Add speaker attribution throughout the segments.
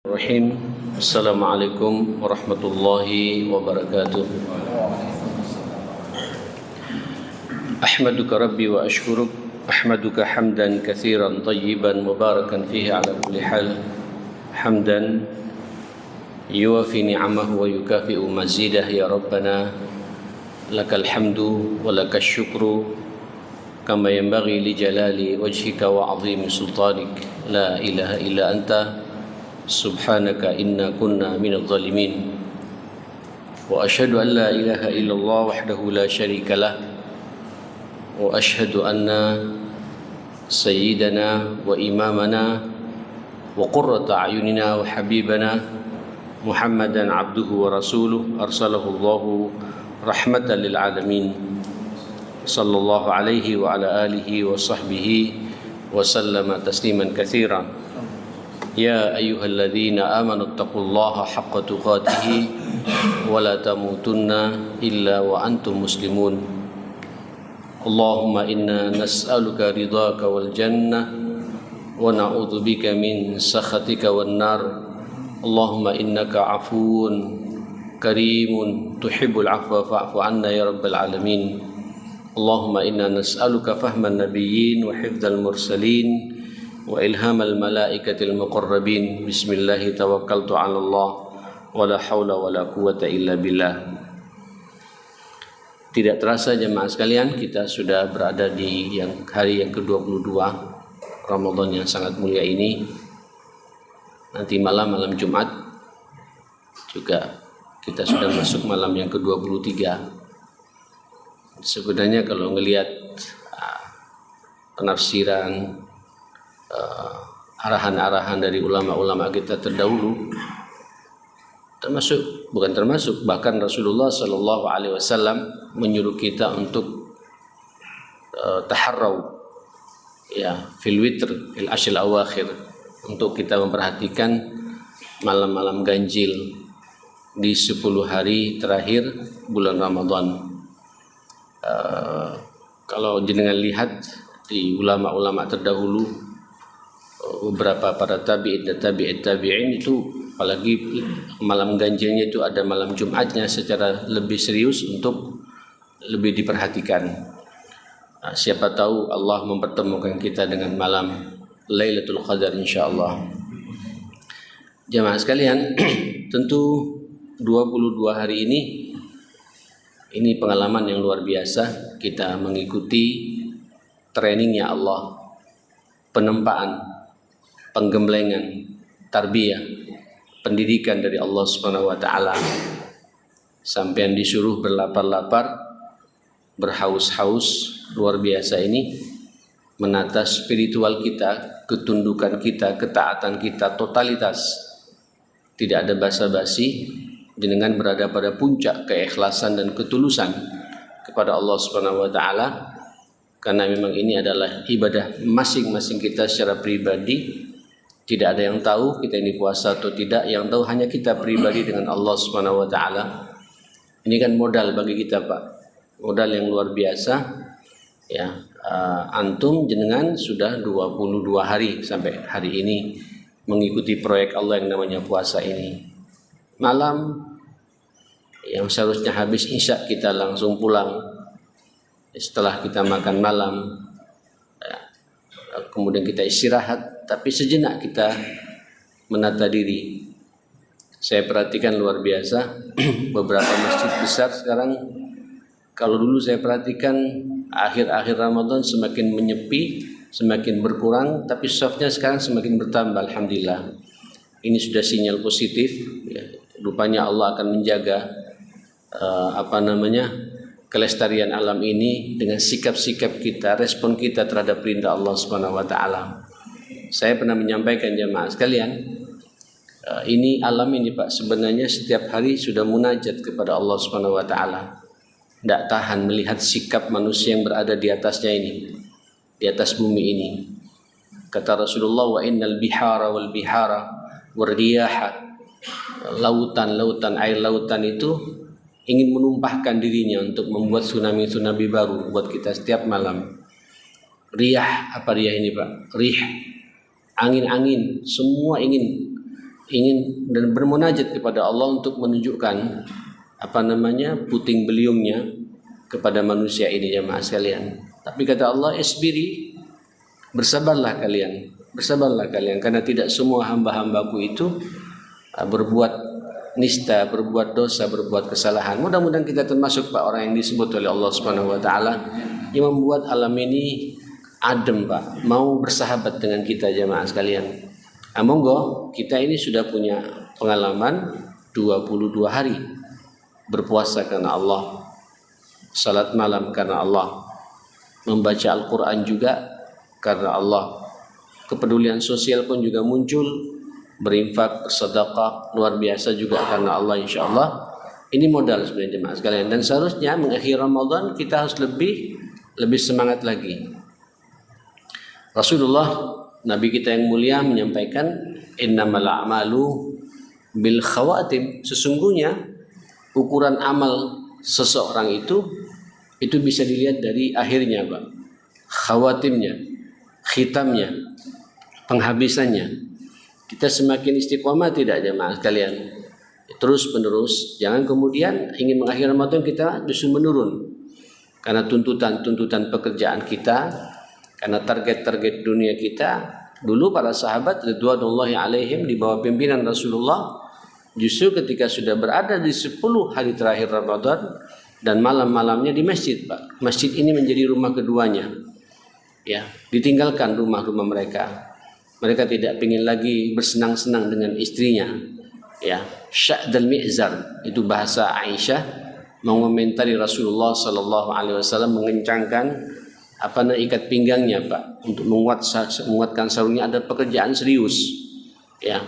Speaker 1: Bismillahirrahmanirrahim. Assalamualaikum warahmatullahi wabarakatuh. Ahmaduka Rabbi wa ashkuruk. Ahmaduka hamdan kathiran tayyiban mubarakan fihi ala kulli hal. Hamdan yuwafi ni'amahu wa yukafi'u mazidah ya Rabbana. Lakal hamdu wa lakal syukru kama yanbaghi li jalali wajhika wa azimi sultanik. La ilaha illa anta Subhanaka inna kunna minadh zalimin. Wa ashhadu an la ilaha illallah wahdahu la syarika lah. Wa ashhadu anna sayyidana wa imamana wa qurrata a'yunina wa habibana Muhammadan abduhu wa rasuluh arsalahu Allahu rahmatan lil alamin. Sallallahu alaihi wa ala alihi wa sahbihi wa sallama tasliman katsiran. Ya ayyuhalladzina amanu taqullaha haqqa tuqatih wa la tamutunna illa wa antum muslimun. Allahumma inna nas'aluka ridhaka wal jannah wa na'udzubika min sakhatika wan nar. Allahumma innaka afuwun karimun tuhibbul afwa fa'fu anna ya rabbal alamin. Allahumma inna nas'aluka fahman nabiyyin wa hifdzal mursalin wa ilhamal malaikatil muqarrabin. Bismillahi tawakkaltu 'ala Allah wa la haula wa la quwwata illa billah. Tidak terasa jemaah sekalian, kita sudah berada di hari yang ke-22 Ramadan yang sangat mulia ini. Nanti malam Jumat juga kita sudah masuk malam yang ke-23. Sebenarnya kalau melihat penafsiran arahan-arahan dari ulama-ulama kita terdahulu, bahkan Rasulullah Shallallahu Alaihi Wasallam menyuruh kita untuk taharraw ya fil witr fil ashril awakhir, untuk kita memperhatikan malam-malam ganjil di 10 hari terakhir bulan Ramadan. Kalau jenengan lihat di ulama-ulama terdahulu, beberapa para tabi'in dan tabi'in itu, apalagi malam ganjilnya itu ada malam Jumatnya, secara lebih serius untuk lebih diperhatikan. Siapa tahu Allah mempertemukan kita dengan malam Lailatul Qadar insyaallah. Jemaah sekalian, tentu 22 hari ini pengalaman yang luar biasa. Kita mengikuti trainingnya Allah, penempaan, penggemblengan, tarbiyah, pendidikan dari Allah Subhanahu wa taala. Sampean disuruh berlapar-lapar, berhaus-haus, luar biasa ini menata spiritual kita, ketundukan kita, ketaatan kita, totalitas. Tidak ada basa-basi, jenengan berada pada puncak keikhlasan dan ketulusan kepada Allah Subhanahu wa taala. Karena memang ini adalah ibadah masing-masing kita secara pribadi. Tidak ada yang tahu kita ini puasa atau tidak, yang tahu hanya kita pribadi dengan Allah Subhanahu wa taala. Ini kan modal bagi kita, Pak. Modal yang luar biasa. Ya, antum jenengan sudah 22 hari sampai hari ini mengikuti proyek Allah yang namanya puasa ini. Malam yang seharusnya habis Isya kita langsung pulang. Setelah kita makan malam, kemudian kita istirahat, tapi sejenak kita menata diri. Saya perhatikan luar biasa beberapa masjid besar sekarang, kalau dulu saya perhatikan akhir-akhir Ramadan semakin menyepi, semakin berkurang, tapi softnya sekarang semakin bertambah. Alhamdulillah, ini sudah sinyal positif ya. Rupanya Allah akan menjaga kelestarian alam ini dengan sikap-sikap kita, respon kita terhadap perintah Allah Subhanahu wa taala. Saya pernah menyampaikan jemaah sekalian, ini alam ini Pak, sebenarnya setiap hari sudah munajat kepada Allah Subhanahu wa taala. Tidak tahan melihat sikap manusia yang berada di atasnya ini, di atas bumi ini. Kata Rasulullah, wa innal bihara wal bihara wardiyaha, lautan-lautan, air lautan itu ingin menumpahkan dirinya untuk membuat tsunami-tsunami baru buat kita setiap malam. Riyah, apa riyah ini Pak? Rih, angin-angin, semua ingin ingin dan bermunajat kepada Allah untuk menunjukkan puting beliungnya kepada manusia ini jemaah sekalian. Tapi kata Allah, isbiri, bersabarlah kalian karena tidak semua hamba-hambaku itu berbuat nista, berbuat dosa, berbuat kesalahan. Mudah-mudahan kita termasuk Pak orang yang disebut oleh Allah Subhanahu wa taala yang membuat alam ini adem Pak, mau bersahabat dengan kita jemaah sekalian. Monggo, kita ini sudah punya pengalaman 22 hari berpuasa karena Allah, salat malam karena Allah, membaca Al-Quran juga karena Allah, kepedulian sosial pun juga muncul, berinfak, bersedekah luar biasa juga karena Allah insyaallah. Ini modal sebenarnya jemaah sekalian, dan seharusnya mengakhiri Ramadan kita harus lebih semangat lagi. Rasulullah Nabi kita yang mulia menyampaikan innamal a'malu bil khawatim, sesungguhnya ukuran amal seseorang itu bisa dilihat dari akhirnya Pak, khawatimnya, khitamnya, penghabisannya. Kita semakin istiqomah tidak jemaah sekalian, terus menerus, jangan kemudian ingin mengakhiri Ramadan kita justru menurun karena tuntutan pekerjaan kita, karena target-target dunia kita. Dulu para sahabat ridwanullahi alaihim di bawah pimpinan Rasulullah, justru ketika sudah berada di 10 hari terakhir Ramadan dan malam-malamnya di masjid Pak, masjid ini menjadi rumah keduanya. Ya, ditinggalkan rumah-rumah mereka. Mereka tidak ingin lagi bersenang-senang dengan istrinya. Ya, sya'dal mi'zar, itu bahasa Aisyah mengomentari Rasulullah sallallahu alaihi wasallam mengencangkan ikat pinggangnya Pak untuk menguatkan sarungnya, ada pekerjaan serius. Ya.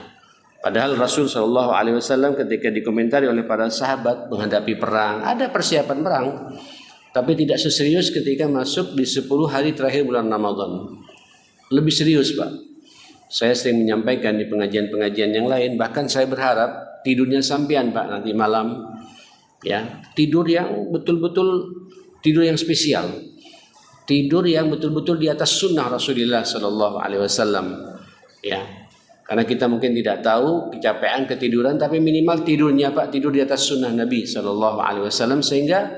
Speaker 1: Padahal Rasul sallallahu alaihi wasallam ketika dikomentari oleh para sahabat menghadapi perang, ada persiapan perang, tapi tidak seserius ketika masuk di 10 hari terakhir bulan Ramadan. Lebih serius Pak. Saya sering menyampaikan di pengajian-pengajian yang lain, bahkan saya berharap tidurnya sampean Pak nanti malam, ya, tidur yang betul-betul tidur yang spesial. Tidur yang betul-betul di atas sunnah Rasulullah Sallallahu Alaihi Wasallam, ya. Karena kita mungkin tidak tahu kecapean, ketiduran, tapi minimal tidurnya Pak, tidur di atas sunnah Nabi Sallallahu Alaihi Wasallam, sehingga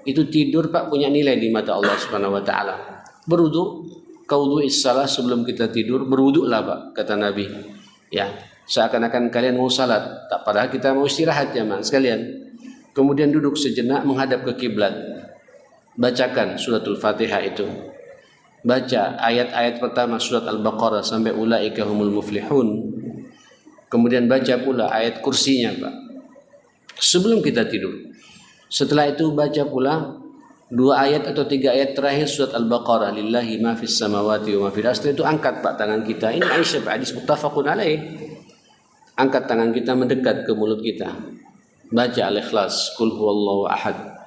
Speaker 1: itu tidur Pak punya nilai di mata Allah Subhanahu Wa Taala. Berwudu, kaudhu'is salah, sebelum kita tidur berwudulah Pak, kata Nabi. Ya, seakan-akan kalian mau salat, tak, padahal kita mau istirahat jemaah sekalian. Kemudian duduk sejenak menghadap ke kiblat. Bacakan suratul Fatihah itu. Baca ayat-ayat pertama surat Al-Baqarah sampai ulaika humul muflihun. Kemudian baca pula ayat kursinya Pak, sebelum kita tidur. Setelah itu baca pula 2 ayat atau 3 ayat terakhir surat Al-Baqarah, lillahi ma fis samawati wa ma fil ardi. Itu angkat Pak tangan kita. Ini Aisyah Pak, hadis muttafaqun alaih. Angkat tangan kita mendekat ke mulut kita. Baca Al-Ikhlas, qul huwallahu ahad.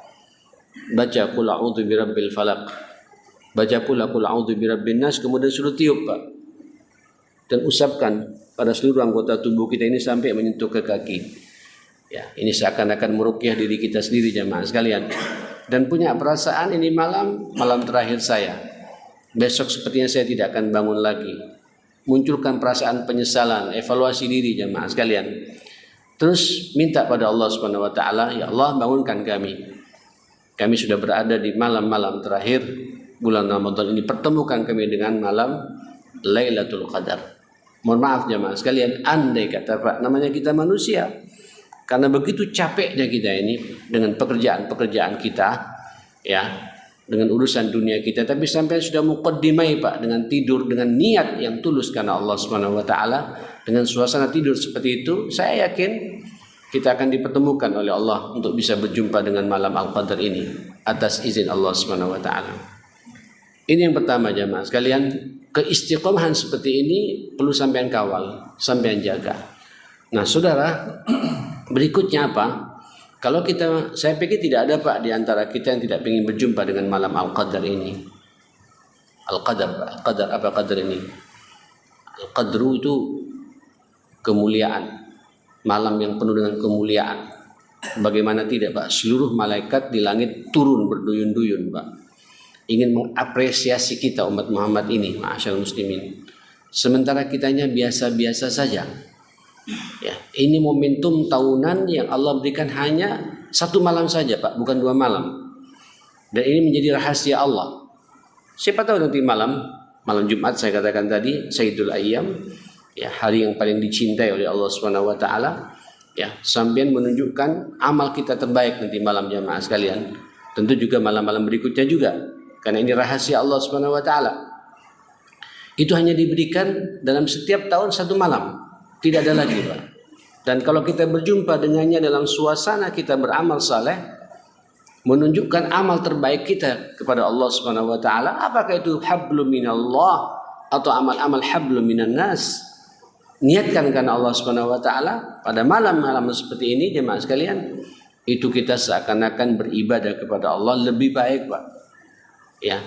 Speaker 1: Baca qul a'udzu birabbil falaq. Baca pula qul a'udzu birabbin nas, kemudian suruh tiup Pak. Dan usapkan pada seluruh anggota tubuh kita ini sampai menyentuh ke kaki. Ya, ini seakan-akan meruqyah diri kita sendiri jemaah sekalian. Dan punya perasaan ini malam terakhir saya. Besok sepertinya saya tidak akan bangun lagi. Munculkan perasaan penyesalan, evaluasi diri jemaah sekalian. Terus minta pada Allah Subhanahu wa taala, ya Allah bangunkan kami. Kami sudah berada di malam-malam terakhir bulan Ramadan ini, pertemukan kami dengan malam Lailatul Qadar. Mohon maaf jemaah sekalian, andai kata Pak, namanya kita manusia, karena begitu capeknya kita ini dengan pekerjaan-pekerjaan kita, ya, dengan urusan dunia kita, tapi sampai sudah muqaddimai Pak dengan tidur dengan niat yang tulus karena Allah Subhanahu wa taala, dengan suasana tidur seperti itu, saya yakin kita akan dipertemukan oleh Allah untuk bisa berjumpa dengan malam Al-Qadar ini atas izin Allah Subhanahu wa taala. Ini yang pertama jemaah sekalian, keistiqomahan seperti ini perlu sampean kawal, sampean jaga. Nah, Saudara, berikutnya apa? Kalau saya pikir tidak ada Pak di antara kita yang tidak ingin berjumpa dengan malam Al-Qadar ini. Al-Qadar, Qadar, apa Qadar ini? Al-Qadru itu kemuliaan. Malam yang penuh dengan kemuliaan. Bagaimana tidak Pak, seluruh malaikat di langit turun berduyun-duyun Pak, ingin mengapresiasi kita umat Muhammad ini, ma'asyarul muslimin. Sementara kitanya biasa-biasa saja. Ya, ini momentum tahunan yang Allah berikan hanya satu malam saja, Pak, bukan 2 malam. Dan ini menjadi rahasia Allah. Siapa tahu nanti malam Jumat saya katakan tadi, Sayyidul Ayyam, ya, hari yang paling dicintai oleh Allah Subhanahu wa taala, ya, sampean menunjukkan amal kita terbaik nanti malam jamaah sekalian. Tentu juga malam-malam berikutnya juga. Karena ini rahasia Allah Subhanahu wa taala. Itu hanya diberikan dalam setiap tahun 1 malam. Tidak ada lagi, Pak. Dan kalau kita berjumpa dengannya dalam suasana kita beramal saleh, menunjukkan amal terbaik kita kepada Allah Subhanahu wa taala, apakah itu hablum minallah atau amal-amal hablum minan nas, niatkan karena Allah Subhanahu wa taala pada malam-malam seperti ini jemaah sekalian, itu kita seakan-akan beribadah kepada Allah lebih baik, Pak. Ya,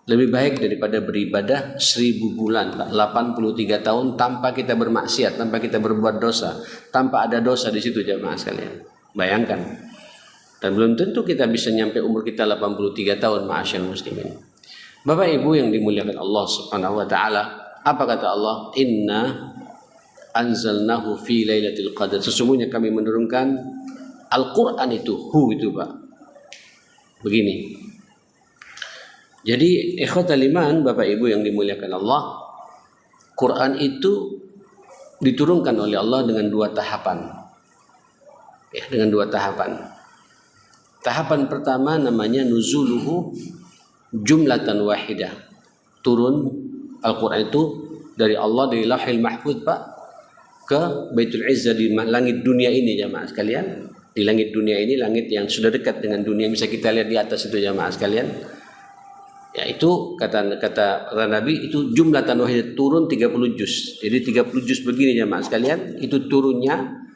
Speaker 1: lebih baik daripada beribadah 1000 bulan, Pak. 83 tahun tanpa kita bermaksiat, tanpa kita berbuat dosa, tanpa ada dosa di situ jemaah sekalian. Bayangkan. Dan belum tentu kita bisa nyampe umur kita 83 tahun, ma'asyarul muslimin. Bapak Ibu yang dimuliakan Allah Subhanahu wa taala, apa kata Allah? Inna anzalnahu fi lailatul qadar. Sesungguhnya kami menurunkan Al-Qur'an itu, itu, Pak. Begini. Jadi ikhwatal iman, Bapak Ibu yang dimuliakan Allah, Quran itu diturunkan oleh Allah dengan 2 tahapan. Ya, dengan 2 tahapan. Tahapan pertama namanya nuzuluhu jumlatan wahidah. Turun Al-Quran itu dari Allah, dari Lauhil Mahfuz, Pak, ke Baitul Izzah di langit dunia ini jamaah sekalian. Di langit dunia ini, langit yang sudah dekat dengan dunia, bisa kita lihat di atas itu jamaah sekalian. Ya, itu kata Nabi itu jumlatan wahidah, turun 30 juz. Jadi 30 juz begini jamaah sekalian, itu turunnya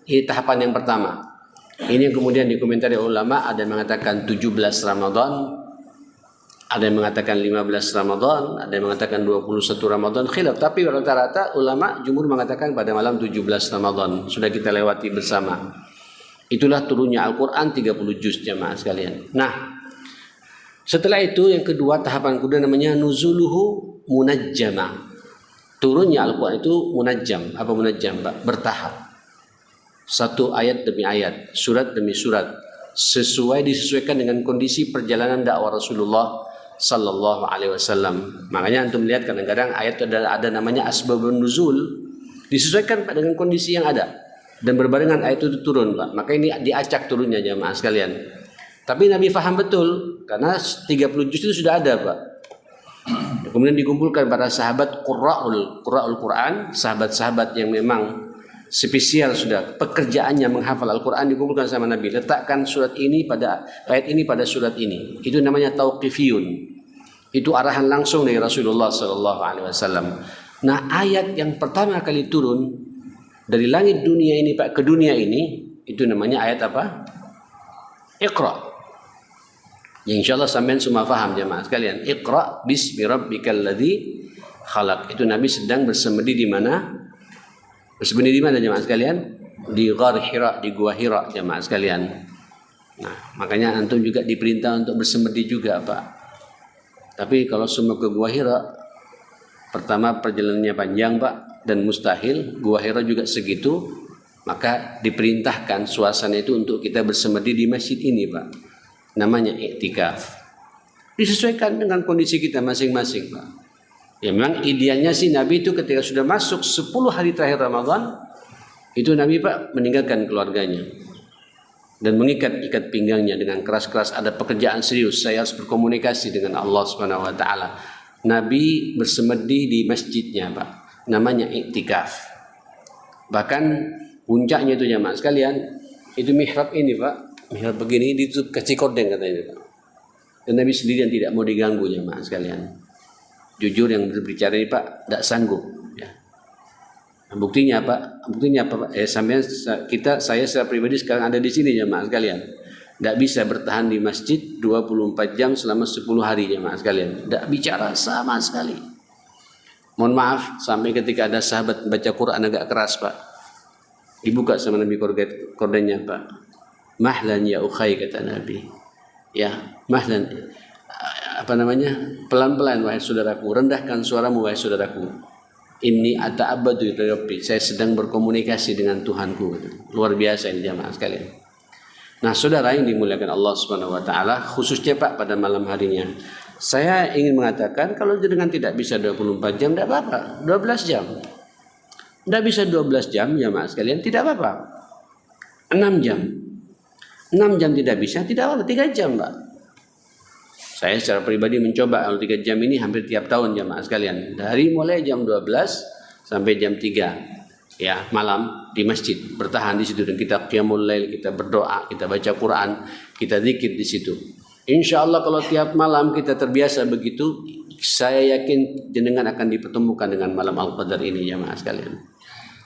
Speaker 1: ini tahapan yang pertama. Ini yang kemudian dikomentari ulama, ada yang mengatakan 17 Ramadan, ada yang mengatakan 15 Ramadan, ada yang mengatakan 21 Ramadan, khilaf. Tapi rata-rata ulama jumhur mengatakan pada malam 17 Ramadan. Sudah kita lewati bersama. Itulah turunnya Al-Quran 30 juz jamaah sekalian. Nah, setelah itu yang kedua, tahapan kedua namanya nuzuluhu munajjama. Turunnya Al-Quran itu munajjam. Apa munajjam, Pak? Bertahap. Satu ayat demi ayat, surat demi surat, disesuaikan dengan kondisi perjalanan dakwah Rasulullah Sallallahu Alaihi Wasallam. Makanya antum melihat kadang-kadang ayat ada namanya asbabun nuzul, disesuaikan Pak dengan kondisi yang ada dan berbarengan ayat itu turun, Pak. Maka ini diacak turunnya jamaah sekalian. Tapi Nabi faham betul karena 30 juz itu sudah ada, Pak. Kemudian dikumpulkan para sahabat qurra'ul Quran, sahabat-sahabat yang memang spesial sudah pekerjaannya menghafal Al-Quran, dikumpulkan sama Nabi. Letakkan surat ini pada ayat ini pada surat ini. Itu namanya tauqifiyun. Itu arahan langsung dari Rasulullah Sallallahu Alaihi Wasallam. Nah, ayat yang pertama kali turun dari langit dunia ini, Pak, ke dunia ini, itu namanya ayat apa? Iqra. Yang insyaallah sampean semua paham jemaah sekalian. Iqra bismi rabbikal ladzi khalaq. Itu Nabi sedang bersemedi di mana? Bersemedi di mana jemaah sekalian? Di Ghar Hira, di Gua Hira jemaah sekalian. Nah, makanya antum juga diperintah untuk bersemedi juga, Pak. Tapi kalau semua ke Gua Hira, pertama perjalanannya panjang, Pak, dan mustahil. Gua Hira juga segitu. Maka diperintahkan suasana itu untuk kita bersemedi di masjid ini, Pak. Namanya iktikaf. Disesuaikan dengan kondisi kita masing-masing, Pak. Ya memang idealnya sih Nabi itu ketika sudah masuk 10 hari terakhir Ramadan, itu Nabi, Pak, meninggalkan keluarganya dan mengikat pinggangnya dengan keras-keras. Ada pekerjaan serius, saya harus berkomunikasi dengan Allah Subhanahu wa taala. Nabi bersemedi di masjidnya, Pak. Namanya iktikaf. Bahkan puncaknya itu jamaah sekalian, itu mihrab ini, Pak. Mihrab begini ditutup kasih kordeng katanya, Pak. Dan Nabi sendirian tidak mau diganggu jamaah sekalian. Jujur yang berbicara ini, Pak, tidak sanggup. Ya. Buktinya apa? Buktinya apa, Pak? Saya secara pribadi sekarang ada di sini jemaah sekalian. Tidak bisa bertahan di masjid 24 jam selama 10 hari jemaah sekalian. Tidak bicara sama sekali. Mohon maaf, sampai ketika ada sahabat baca Quran agak keras, Pak. Dibuka sama Nabi kordennya, Pak. Mahlan ya ukhay, kata Nabi. Ya, mahlan. Pelan-pelan wahai saudaraku, rendahkan suaramu wahai saudaraku. Inni ata'abbadu li rabbi. Saya sedang berkomunikasi dengan Tuhanku. Luar biasa ini jamaah sekalian. Nah, saudara yang dimuliakan Allah Subhanahu wa taala, khususnya Pak pada malam harinya. Saya ingin mengatakan kalau jenengan tidak bisa 24 jam tidak apa-apa, 12 jam. Tidak bisa 12 jam jamaah sekalian, tidak apa-apa. 6 jam. 6 jam tidak bisa, tidak apa-apa, 3 jam, Pak. Saya secara pribadi mencoba kalau 3 jam ini hampir tiap tahun jamaah sekalian. Dari mulai jam 12 sampai jam 3 ya malam di masjid, bertahan di situ dan kita qiyamul lail, kita berdoa, kita baca Quran, kita zikir di situ. Insya Allah kalau tiap malam kita terbiasa begitu, saya yakin jenengan akan dipertemukan dengan malam Al-Qadar ini jamaah sekalian.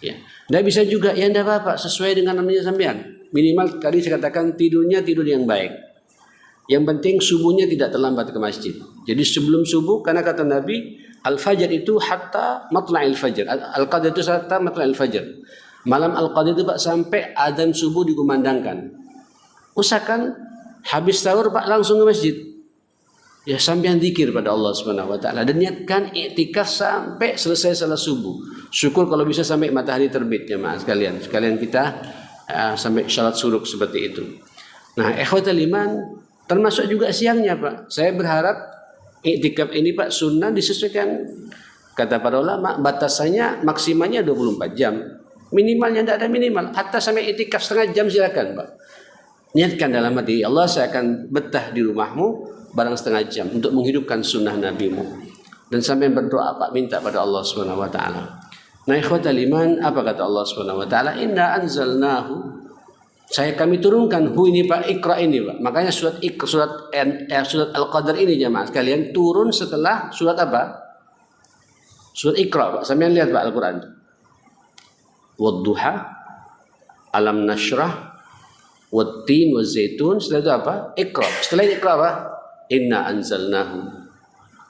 Speaker 1: Ya, tidak bisa juga ya tidak apa-apa, sesuai dengan namanya sampean. Minimal tadi saya katakan tidurnya tidur yang baik. Yang penting subuhnya tidak terlambat ke masjid. Jadi sebelum subuh, karena kata Nabi, Al-Fajr itu hatta matla'il fajr. Al-Qadar itu hatta matla'il fajr. Malam Al-Qadar itu Pak sampai adzan subuh dikumandangkan. Usahakan habis sahur Pak langsung ke masjid. Ya sampai zikir pada Allah Subhanahu wa taala dan niatkan iktikaf sampai selesai salat subuh. Syukur kalau bisa sampai matahari terbit jemaah sekalian. Sekalian kita sampai salat suruk seperti itu. Nah, ikhwatul iman termasuk juga siangnya Pak. Saya berharap iktikaf ini Pak sunnah disesuaikan. Kata para ulama batasannya maksimalnya 24 jam. Minimalnya tidak ada minimal. Hatta sampai iktikaf setengah jam silakan Pak. Niatkan dalam hati Allah saya akan betah di rumahmu barang setengah jam untuk menghidupkan sunnah nabimu. Dan sampai berdoa Pak minta pada Allah Subhanahu wa taala. Nah, ikhwatal iman apa kata Allah Subhanahu wa taala? Inna anzalnahu kami turunkan ini Pak Iqra ini Pak. Makanya surat Al-Qadar ini jemaah sekalian turun setelah surat apa? Surat Iqra Pak. Sampeyan lihat Pak Al-Qur'an. Wadduha, alam nashrah, wattin wazaitun. Setelah itu apa? Iqra. Setelah Iqra apa? Inna anzalnahu.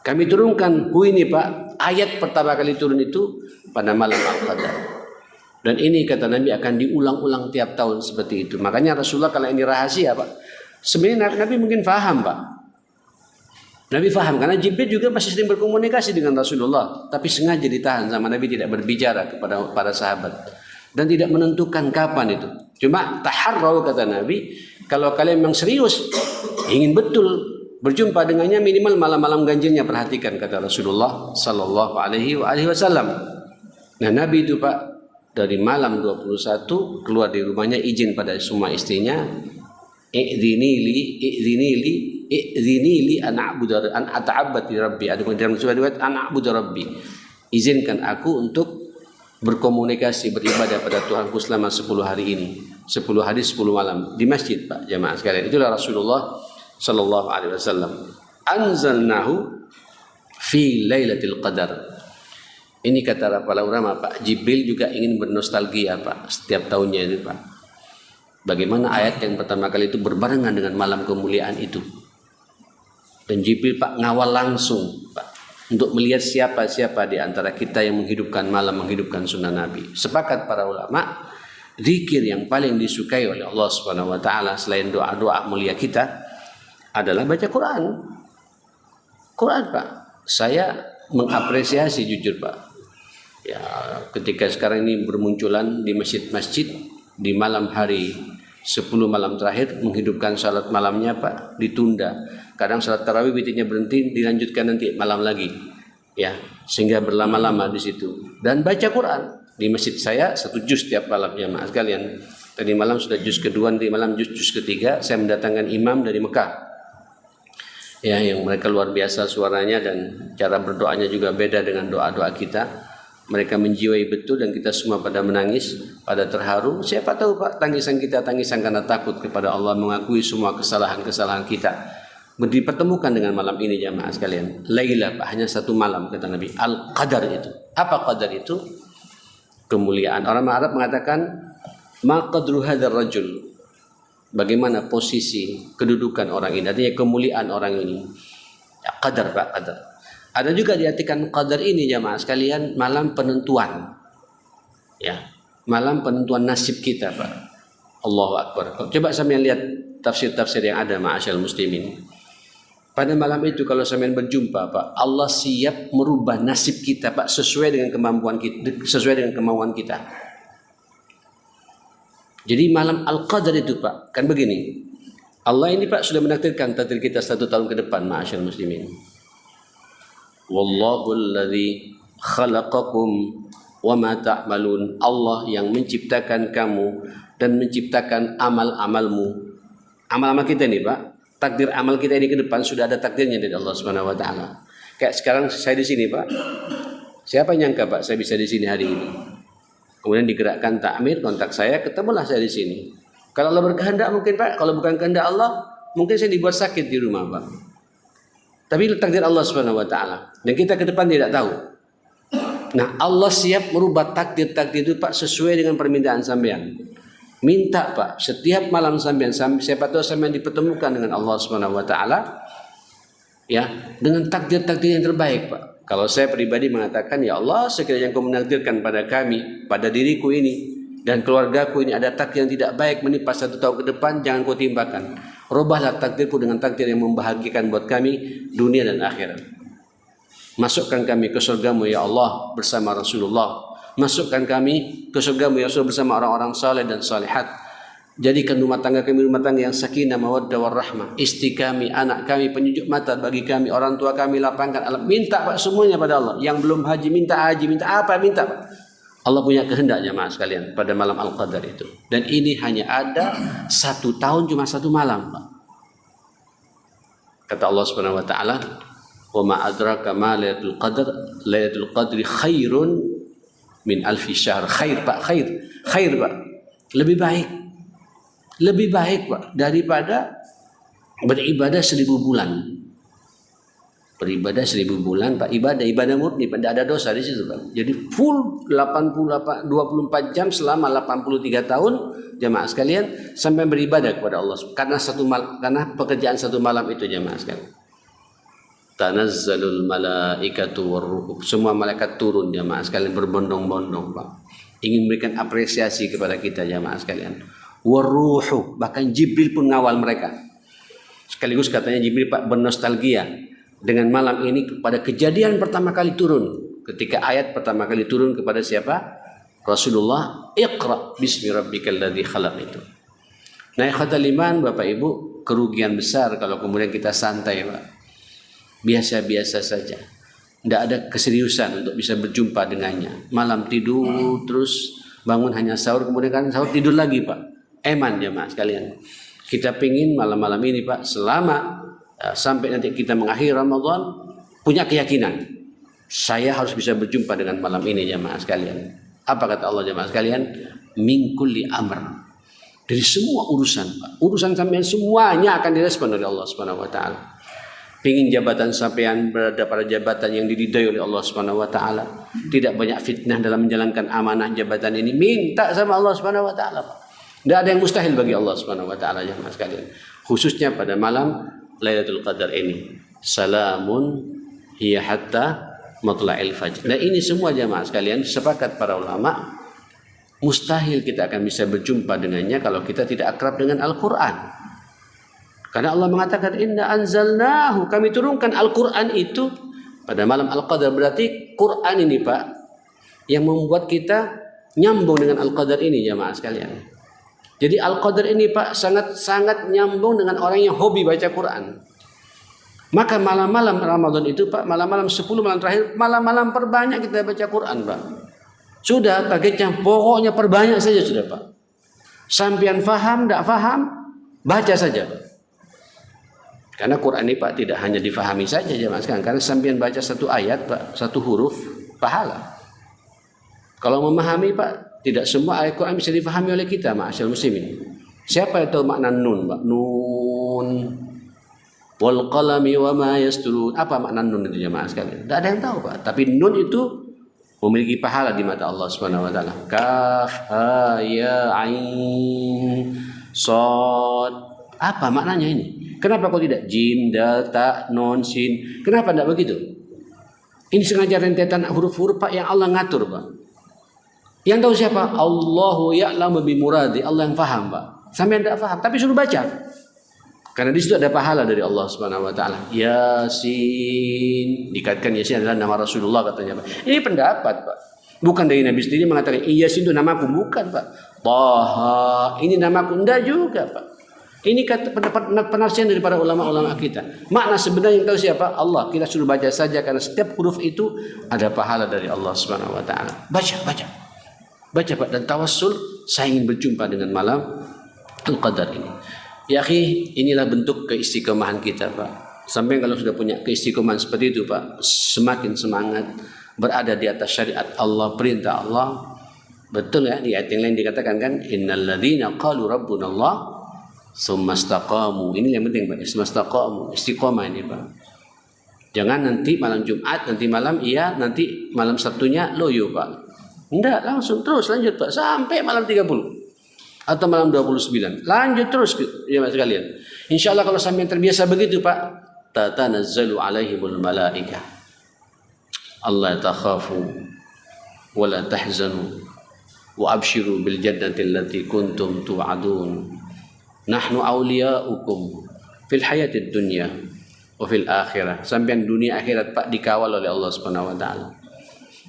Speaker 1: Kami turunkan ini Pak. Ayat pertama kali turun itu pada malam Al-Qadar. Dan ini kata Nabi akan diulang-ulang tiap tahun seperti itu. Makanya Rasulullah kalau ini rahasia Pak. Sebenarnya Nabi mungkin faham Pak. Nabi faham karena Jibril juga masih sering berkomunikasi dengan Rasulullah. Tapi sengaja ditahan sama Nabi tidak berbicara kepada para sahabat. Dan tidak menentukan kapan itu. Cuma taharraw kata Nabi. Kalau kalian memang serius ingin betul berjumpa dengannya minimal malam-malam ganjilnya perhatikan kata Rasulullah Sallallahu Alaihi Wasallam. Nah Nabi itu Pak dari malam 21 keluar dari rumahnya izin pada semua istrinya i'dzinili an ata'abbad li rabbi. Ada dalam surah riwayat an a'budu rabbi. Izinkan aku untuk berkomunikasi beribadah pada Tuhanku selama 10 hari ini. 10 hari 10 malam di masjid Pak jamaah sekalian. Itulah Rasulullah sallallahu alaihi wasallam. Anzalnahu fi lailatul qadar. Ini kata para ulama Pak, Jibril juga ingin bernostalgia Pak setiap tahunnya itu Pak. Bagaimana ayat yang pertama kali itu berbarengan dengan malam kemuliaan itu. Dan Jibril Pak ngawal langsung Pak untuk melihat siapa-siapa di antara kita yang menghidupkan malam, menghidupkan sunnah Nabi. Sepakat para ulama, zikir yang paling disukai oleh Allah Subhanahu wa taala selain doa-doa mulia kita adalah baca Quran. Quran Pak. Saya mengapresiasi jujur Pak. Ya, ketika sekarang ini bermunculan di masjid-masjid di malam hari 10 malam terakhir menghidupkan salat malamnya Pak ditunda. Kadang salat tarawih witirnya berhenti dilanjutkan nanti malam lagi. Ya, sehingga berlama-lama di situ. Dan baca Quran di masjid saya 1 juz tiap malam ya Mas sekalian. Tadi malam sudah juz kedua, nanti malam juz ketiga. Saya mendatangkan imam dari Mekah. Ya, yang mereka luar biasa suaranya dan cara berdoanya juga beda dengan doa-doa kita. Mereka menjiwai betul dan kita semua pada menangis, pada terharu. Siapa tahu Pak, tangisan kita tangisan karena takut kepada Allah, mengakui semua kesalahan-kesalahan kita. Dipertemukan dengan malam ini jamaah sekalian. Laila Pak, hanya 1 malam kata Nabi. Al-Qadar itu. Apa qadar itu? Kemuliaan. Orang Arab mengatakan ma qadru hadzal rajul. Bagaimana posisi kedudukan orang ini? Artinya kemuliaan orang ini. Ya, qadar Pak, qadar. Ada juga diartikan qadar ini jamaah sekalian malam penentuan. Ya, malam penentuan nasib kita Pak. Allahu Akbar. Coba sampean lihat tafsir-tafsir yang ada ma'asyal muslimin. Pada malam itu kalau sampean berjumpa Pak, Allah siap merubah nasib kita Pak sesuai dengan kemampuan kita, Jadi malam Al-Qadar itu Pak, kan begini. Allah ini Pak sudah menakdirkan takdir kita 1 tahun ke depan, ma'asyal muslimin. Wallahu alladzi khalaqakum wa ma ta'malun. Allah yang menciptakan kamu dan menciptakan amal-amalmu. Amal-amal kita ini Pak, takdir amal kita ini ke depan sudah ada takdirnya dari Allah Subhanahu wa taala. Kayak sekarang saya di sini Pak. Siapa nyangka Pak saya bisa di sini hari ini? Kemudian digerakkan takmir, kontak saya, ketemulah saya di sini. Kalau Allah berkehendak mungkin Pak, kalau bukan kehendak Allah, mungkin saya dibuat sakit di rumah Pak. Tapi takdir Allah Subhanahu wa taala. Dan kita ke depan tidak tahu. Nah, Allah siap merubah takdir-takdir itu Pak sesuai dengan permintaan sampean. Minta Pak, setiap malam sampean, siapa tahu sampean dipertemukan dengan Allah Subhanahu wa taala ya, dengan takdir-takdir yang terbaik Pak. Kalau saya pribadi mengatakan, ya Allah, sekiranya Engkau menakdirkan pada kami, pada diriku ini dan keluargaku ini ada takdir yang tidak baik menimpa 1 tahun ke depan, jangan Kau timpakan. Rubahlah takdirku dengan takdir yang membahagiakan buat kami dunia dan akhirat. Masukkan kami ke surgamu ya Allah bersama Rasulullah. Masukkan kami ke surgamu ya Rasul bersama orang-orang saleh dan salihat. Jadikan rumah tangga kami rumah tangga yang sakinah, mawaddah, warahmah. Istri kami, anak kami penyejuk mata bagi kami, orang tua kami lapangkan alam. Minta Pak semuanya pada Allah. Yang belum haji, minta apa minta Pak. Allah punya kehendak jemaah sekalian pada malam Al-Qadar itu. Dan ini hanya ada 1 tahun, cuma 1 malam Pak. Kata Allah Subhanahu wa taala, "Wa ma adraka ma lailatul qadar, lailatul qadri khairun min alfi syahr." Khair Pak, khair Pak. Lebih baik Pak daripada beribadah 1000 bulan. Beribadah 1000 bulan Pak, ibadah murni, tidak ada dosa di situ Pak. Jadi full 24 jam selama 83 tahun jemaah sekalian sampai beribadah kepada Allah karena pekerjaan 1 malam itu jemaah sekalian. Tanazzalul malaikatu warruh. Semua malaikat turun jemaah sekalian berbondong-bondong Pak. Ingin memberikan apresiasi kepada kita jemaah sekalian. Warruhu, bahkan Jibril pun ngawal mereka. Sekaligus katanya Jibril Pak bernostalgia dengan malam ini pada kejadian pertama kali turun. Ketika ayat pertama kali turun kepada siapa? Rasulullah, Iqra bismi rabbikal ladzi khalaq itu. Nah, ikhwatal iman Bapak Ibu, kerugian besar kalau kemudian kita santai Pak. Biasa-biasa saja. Tidak ada keseriusan untuk bisa berjumpa dengannya. Malam tidur terus, bangun hanya sahur, kemudian kan sahur tidur lagi Pak. Eman jemaah sekalian. Kita pingin malam-malam ini Pak selama sampai nanti kita mengakhiri Ramadan punya keyakinan saya harus bisa berjumpa dengan malam ini jemaah sekalian. Apa kata Allah jemaah sekalian? Min kulli amr. Dari semua urusan Pak. Urusan sampean semuanya akan direspon oleh Allah Subhanahu wa taala. Pingin jabatan sampean berada pada jabatan yang diridai oleh Allah Subhanahu wa taala. Tidak banyak fitnah dalam menjalankan amanah jabatan ini. Minta sama Allah Subhanahu wa taala Pak. Tidak ada yang mustahil bagi Allah Subhanahu wa taala jemaah sekalian. Khususnya pada malam Lailatul Qadar ini. Salamun hiya hatta matla'il fajr. Dan ini semua jemaah sekalian sepakat para ulama mustahil kita akan bisa berjumpa dengannya kalau kita tidak akrab dengan Al-Qur'an. Karena Allah mengatakan inna anzalnahu, kami turunkan Al-Qur'an itu pada malam Al-Qadar. Berarti Quran ini Pak yang membuat kita nyambung dengan Al-Qadar ini jemaah sekalian. Jadi Al-Qadar ini Pak sangat nyambung dengan orang yang hobi baca Quran. Maka malam-malam Ramadan itu Pak, malam-malam 10 malam terakhir, malam-malam perbanyak kita baca Quran Pak. Sudah targetnya pokoknya perbanyak saja sudah Pak. Sampian faham, tidak faham, baca saja Pak. Karena Quran ini Pak tidak hanya difahami saja jemaah sekalian. Karena sampian baca 1 ayat Pak, 1 huruf, pahala. Kalau memahami Pak, tidak semua ayat Quran bisa difahami oleh kita, ma'asyal muslimin. Siapa yang tahu makna nun, Pak? Nun wal qalami wa ma yasturun. Apa makna nun itu jemaah sekalian? Tidak ada yang tahu, Pak. Tapi nun itu memiliki pahala di mata Allah Subhanahu wa taala. Kaf ha ya ain shad. Apa maknanya ini? Kenapa kok tidak jim, dal, ta, nun, sin? Kenapa tidak begitu? Ini sengaja rentetan huruf-huruf Pak yang Allah ngatur, Pak. Yang tahu siapa? Allahu ya'lamu bi muradi. Allah yang faham Pak. Sampai tidak faham, tapi suruh baca. Karena di situ ada pahala dari Allah Subhanahu wa taala. Yasin, dikaitkan Yasin adalah nama Rasulullah katanya, Pak. Ini pendapat, Pak. Bukan dari Nabi sendiri mengatakan Yasin itu namaku, bukan, Pak. Taha, ini namaku, enggak juga, Pak. Ini kata pendapat penafsiran dari para ulama-ulama kita. Makna sebenarnya yang tahu siapa? Allah. Kita suruh baca saja karena setiap huruf itu ada pahala dari Allah Subhanahu wa taala. Baca, Pak. Dan tawassul, saya ingin berjumpa dengan malam Al-Qadar ini. Ya akhi, inilah bentuk keistiqomahan kita, Pak. Sampai kalau sudah punya keistiqomahan seperti itu, Pak, semakin semangat berada di atas syariat Allah, perintah Allah. Betul ya, di ayat yang lain dikatakan kan, innal ladzina qalu rabbuna Allah tsumma istaqamu. Ini yang penting, Pak. Istaqamu, istiqomah ini, Pak. Jangan nanti malam Jumat, nanti malam iya, nanti malam Sabtunya loyo, Pak. Enggak, langsung terus lanjut, Pak, sampai malam 30. Atau malam 29. Lanjut terus ya Mas sekalian. Insyaallah kalau sampai terbiasa begitu, Pak, tatanazzalu alaihimul malaikah. Allah takhafu wa la tahzanu wa abshiru bil jannati allati kuntum tu'adun. Nahnu awliya'ukum fil hayatid dunya wa fil akhirah. Sampai dunia akhirat, Pak, dikawal oleh Allah Subhanahu wa taala.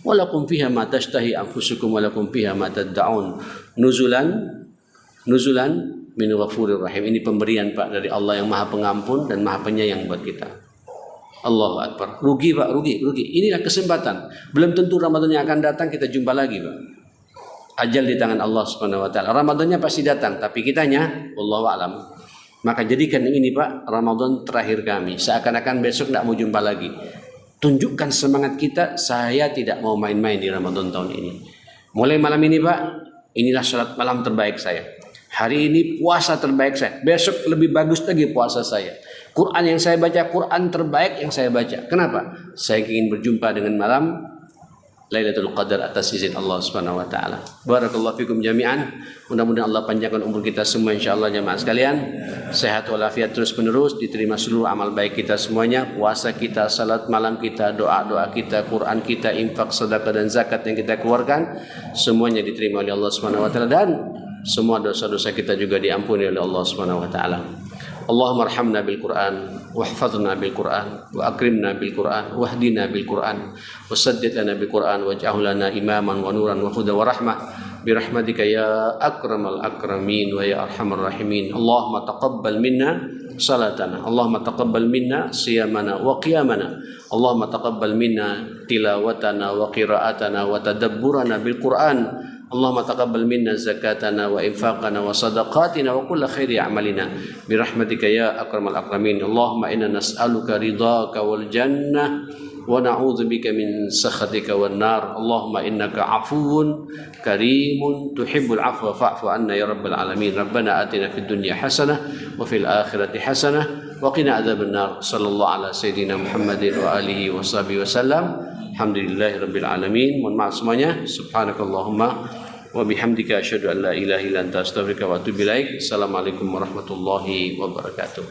Speaker 1: Walakum fiha ma tashtahi anfusukum walakum fiha ma tad'un. Nuzulan min ghafurir rahim. Ini pemberian, Pak, dari Allah yang Maha Pengampun dan Maha Penyayang buat kita. Allahu Akbar. Rugi, Pak, rugi. Inilah kesempatan. Belum tentu Ramadan yang akan datang kita jumpa lagi, Pak. Ajal di tangan Allah Subhanahu wa taala. Ramadannya pasti datang, tapi kitanya wallahu alam. Maka jadikan ini, Pak, Ramadan terakhir kami. Seakan-akan besok tidak mau jumpa lagi. Tunjukkan semangat kita, saya tidak mau main-main di Ramadan tahun ini. Mulai malam ini, Pak, inilah salat malam terbaik saya. Hari ini puasa terbaik saya. Besok lebih bagus lagi puasa saya. Quran yang saya baca, Quran terbaik yang saya baca. Kenapa? Saya ingin berjumpa dengan malam Lailatul Qadar atas izin Allah Subhanahu wa taala. Barakallahu fikum jami'an. Mudah-mudahan Allah panjangkan umur kita semua insyaallah jemaah sekalian. Sehat walafiat terus menerus, diterima seluruh amal baik kita semuanya, puasa kita, salat malam kita, doa-doa kita, Quran kita, infak, sedekah dan zakat yang kita keluarkan, semuanya diterima oleh Allah Subhanahu wa taala dan semua dosa-dosa kita juga diampuni oleh Allah Subhanahu wa taala. Allahumma arhamna bil Qur'an wahfazna bil Qur'an wa akrimna bil Qur'an wahdina bil Qur'an wasaddid lana bil Qur'an waj'alhu lana imaman wa nuran wa hudan wa rahmah bi rahmatika ya akramal akramin wa ya arhamar rahimin. Allahumma taqabbal minna salatana, Allahumma taqabbal minna siyamana wa qiyamana, Allahumma taqabbal minna tilawatana wa qira'atana wa tadabburana bil Qur'an. Allahumma taqabbal minna zakatana wa infaqana wa sadaqatina wa kulla khairi a'malina bi rahmatika ya akramal akramin. Allahumma inna nas'aluka ridhaka wal jannah wa na'udzubika min sakhatika wan nar. Allahumma innaka 'afuwun karimun tuhibbul 'afwa fa'fu 'anna ya rabbal alamin. Rabbana atina fid dunya hasanah wa fil akhirati hasanah wa qina adzabannar. Sallallahu ala sayidina Muhammadin wa alihi wa sahbihi wasallam. Alhamdulillahirabbil alamin. Mohon maaf semuanya. Subhanakallahumma wa bihamdika asyhadu an la ilaha illa anta astaghfiruka wa atubu ilaik. Assalamualaikum warahmatullahi wabarakatuh.